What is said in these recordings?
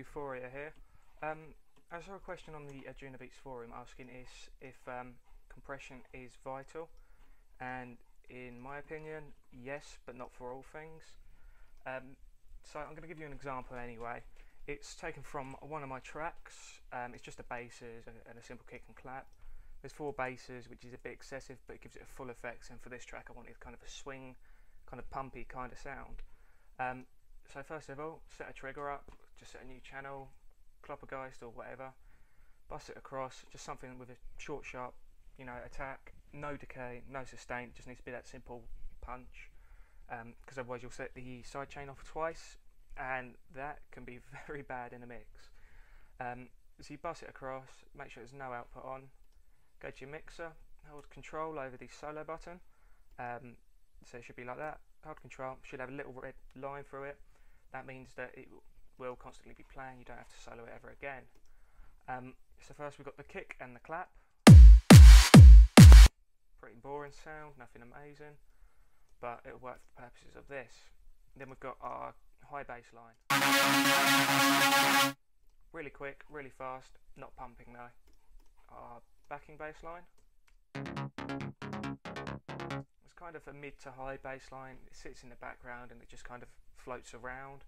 Euphoria here. I saw a question on the Arjuna Beats forum asking if compression is vital, and in my opinion, yes, but not for all things. So I'm going to give you an example anyway. It's taken from one of my tracks. It's just the basses and a simple kick and clap. There's 4 basses, which is a bit excessive, but it gives it a full effect. And for this track, I wanted kind of a swing, kind of pumpy kind of sound. So first of all, set a trigger up, just set a new channel, Cloppergeist or whatever, bust it across, just something with a short, sharp, attack, no decay, no sustain. It just needs to be that simple punch, because otherwise you'll set the sidechain off twice, and that can be very bad in a mix. So you bust it across, make sure there's no output on, go to your mixer, hold control over the solo button, so it should be like that, hold control, should have a little red line through it. That means that it will constantly be playing, you don't have to solo it ever again. So first we've got the kick and the clap. Pretty boring sound, nothing amazing, but it'll work for the purposes of this. Then we've got our high bass line. Really quick, really fast, not pumping though. Our backing bass line. It's kind of a mid to high bass line. It sits in the background and it just kind of floats around.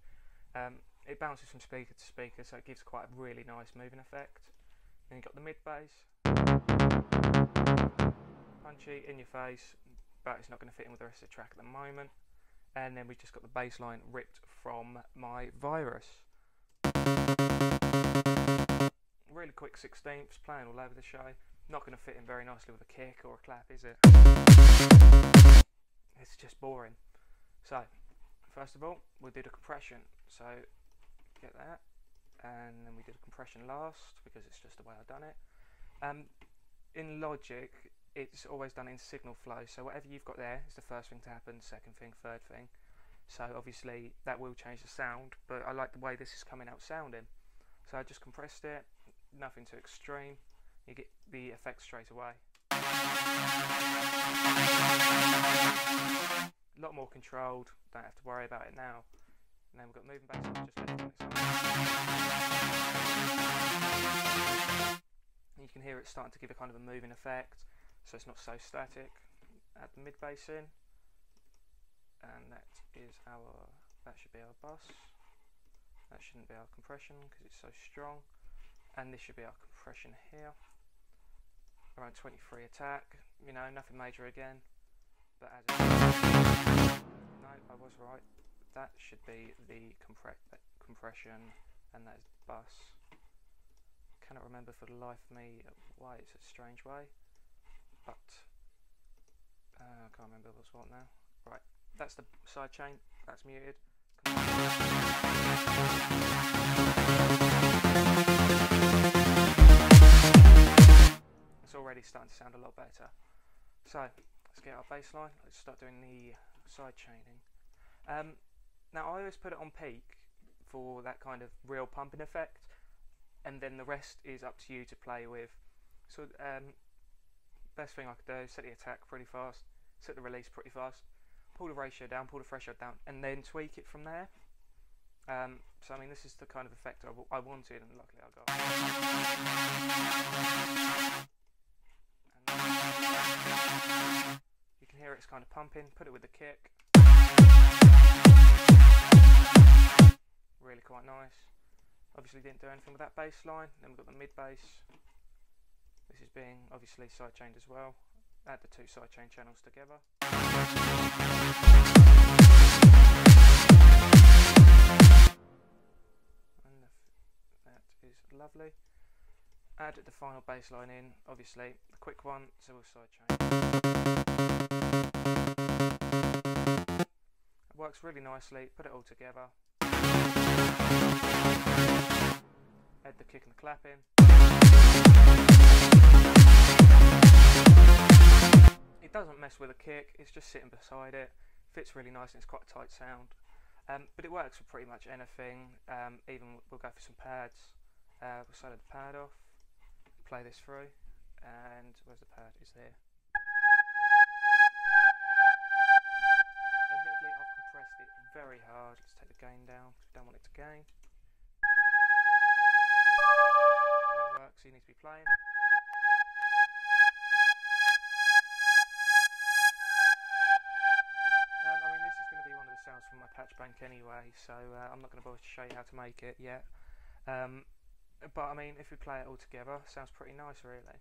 It bounces from speaker to speaker, so it gives quite a really nice moving effect. Then you've got the mid bass. Punchy, in your face, but it's not going to fit in with the rest of the track at the moment. And then we've just got the bass line ripped from my Virus. Really quick 16ths, playing all over the show. Not going to fit in very nicely with a kick or a clap, is it? It's just boring. So, first of all, we'll do the compression. So, get that. And then we do the compression last, because it's just the way I've done it. In Logic, it's always done in signal flow, so whatever you've got there is the first thing to happen, second thing, third thing. So obviously that will change the sound, but I like the way this is coming out sounding. So I just compressed it, nothing too extreme, you get the effect straight away. A lot more controlled, don't have to worry about it now. And then we've got moving bass line, just left on its own. You can hear it starting to give a kind of a moving effect, so it's not so static. Add the mid bass in, and that should be our bus. That shouldn't be our compression because it's so strong, and this should be our compression here. Around 23 attack, nothing major again, but as no, I was right. That should be the compression, and that is the bus. Cannot remember for the life of me why it's a strange way, but I can't remember what's what now. Right, that's the sidechain, that's muted. It's already starting to sound a lot better. So let's get our bass line, let's start doing the side chaining. Now I always put it on peak for that kind of real pumping effect, and then the rest is up to you to play with. So best thing I could do, set the attack pretty fast, set the release pretty fast, pull the ratio down, pull the threshold down, and then tweak it from there. So I mean, this is the kind of effect I wanted, and luckily I got. And you can hear it's kind of pumping. Put it with the kick. Really quite nice. Obviously didn't do anything with that bass line. Then we've got the mid bass. This is being obviously sidechained as well. Add the 2 sidechain channels together. And that is lovely. Add the final bass line in, obviously the quick one, so we'll sidechain. It works really nicely, put it all together. Add the kick and the clap in. It doesn't mess with the kick, it's just sitting beside it. Fits really nice and it's quite a tight sound. But it works for pretty much anything. Even we'll go for some pads. We'll solo the pad off, play this through, and where's the pad? It's there. Admittedly, I've compressed it very hard. Let's take the gain down because we don't want it to gain. think anyway, so I'm not going to bother to show you how to make it yet. But I mean, if we play it all together, sounds pretty nice, really.